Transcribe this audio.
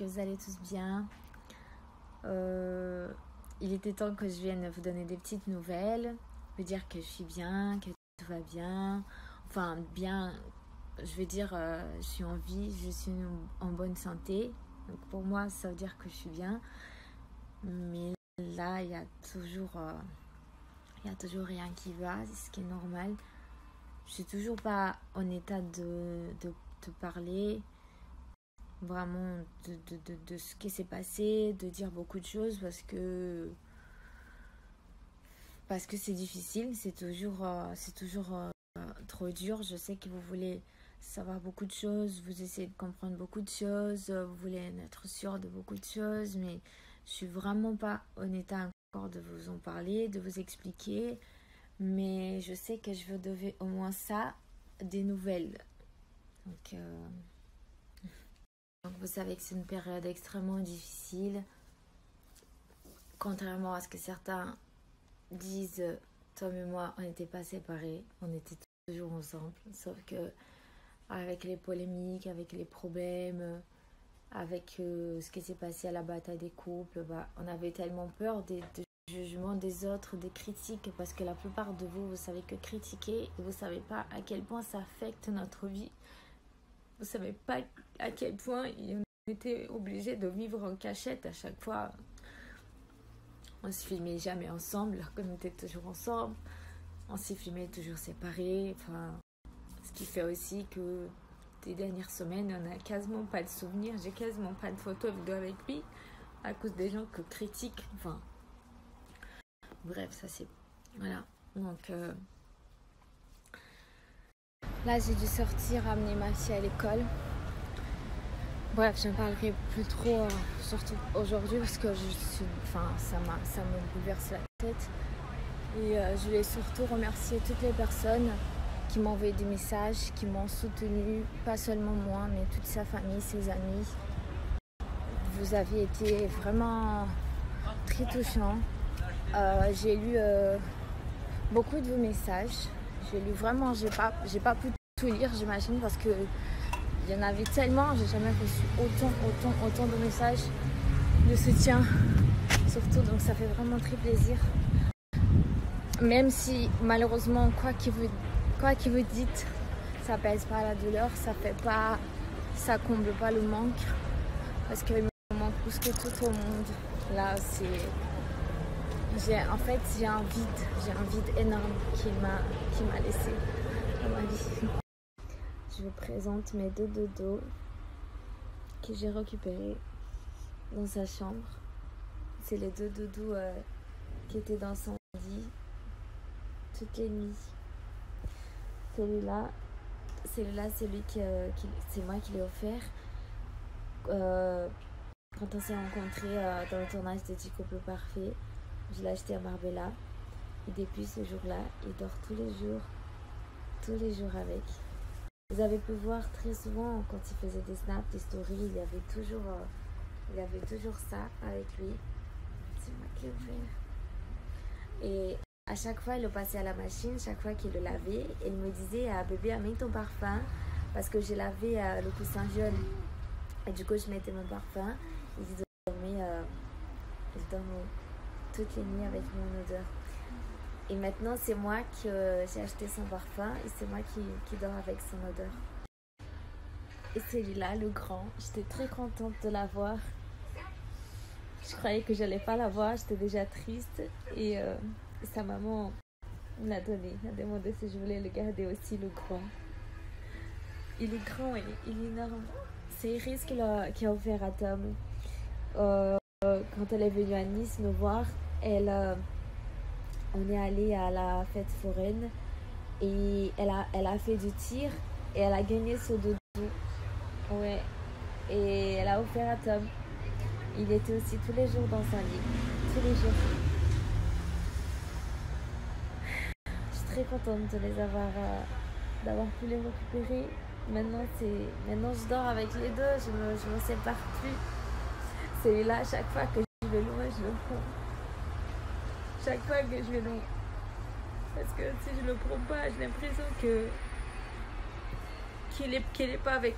que vous allez tous bien. Il était temps que je vienne vous donner des petites nouvelles, vous dire que je suis bien, que tout va bien. Enfin, bien, je veux dire, je suis en vie, je suis en bonne santé. Donc pour moi, ça veut dire que je suis bien. Mais là, il y a toujours rien qui va, ce qui est normal. Je suis toujours pas en état de parler vraiment de ce qui s'est passé, de dire beaucoup de choses parce que c'est difficile, c'est toujours trop dur. Je sais que vous voulez savoir beaucoup de choses, vous essayez de comprendre beaucoup de choses, vous voulez être sûr de beaucoup de choses, mais je suis vraiment pas en état encore de vous en parler, de vous expliquer. Mais je sais que je veux donner au moins ça, des nouvelles. Donc vous savez que c'est une période extrêmement difficile. Contrairement à ce que certains disent, Tom et moi, on n'était pas séparés. On était toujours ensemble. Sauf que avec les polémiques, avec les problèmes, avec ce qui s'est passé à la bataille des couples, on avait tellement peur des jugements des autres, des critiques, parce que la plupart de vous savez que critiquer, vous ne savez pas à quel point ça affecte notre vie. Vous ne savez pas à quel point on était obligés de vivre en cachette à chaque fois. On ne se filmait jamais ensemble, alors qu'on était toujours ensemble. On s'est filmé toujours séparés. Enfin, ce qui fait aussi que des dernières semaines, on n'a quasiment pas de souvenirs. J'ai quasiment pas de photos vidéo avec lui à cause des gens que critiquent. Enfin, bref, ça c'est... Voilà. Donc là, j'ai dû sortir, amener ma fille à l'école. Bref, je ne parlerai plus trop, surtout aujourd'hui, parce que ça me bouleverse la tête. Et je voulais surtout remercier toutes les personnes qui m'ont envoyé des messages, qui m'ont soutenu, pas seulement moi, mais toute sa famille, ses amis. Vous avez été vraiment très touchants. J'ai lu beaucoup de vos messages. J'ai lu vraiment, j'ai pas pu tout lire, j'imagine, parce que il y en avait tellement, j'ai jamais reçu autant de messages de soutien, surtout, donc ça fait vraiment très plaisir. Même si malheureusement, quoi que vous dites, ça pèse pas la douleur, ça comble pas le manque, parce qu'il me manque plus que tout au monde. Là, j'ai un vide énorme qui m'a laissé dans ma vie. Je vous présente mes deux dodos que j'ai récupérés dans sa chambre. C'est les deux dodos qui étaient dans son lit toutes les nuits. Celui-là, c'est moi qui l'ai offert. Quand on s'est rencontrés dans le tournage de 10 couples parfaits, je l'ai acheté à Marbella. Et depuis ce jour-là, il dort tous les jours avec. Vous avez pu voir très souvent quand il faisait des snaps, des stories, il y avait toujours ça avec lui. C'est moi qui l'ai offert. Et à chaque fois, il le passait à la machine, chaque fois qu'il le lavait, il me disait bébé, amène ton parfum, parce que j'ai lavé le coussin jaune. Et du coup, je mettais mon parfum. Il dormait toutes les nuits avec mon odeur. Et maintenant, c'est moi qui j'ai acheté son parfum et c'est moi qui dors avec son odeur. Et celui-là, le grand, j'étais très contente de l'avoir. Je croyais que j'allais pas l'avoir, j'étais déjà triste. Et sa maman me l'a donné, m'a demandé si je voulais le garder aussi, le grand. Il est grand et il est énorme. C'est Iris qui a offert à Tom. Quand elle est venue à Nice nous voir, on est allé à la fête foraine et elle a fait du tir et elle a gagné ce dodo. Ouais. Et elle a offert à Tom. Il était aussi tous les jours dans son lit. Tous les jours. Je suis très contente de les d'avoir pu les récupérer. Maintenant je dors avec les deux, je me sépare plus. Celui-là, à chaque fois que je vais loin, je le prends. Chaque fois que je vais loin. Parce que si je le prends pas, j'ai l'impression qu'il est pas avec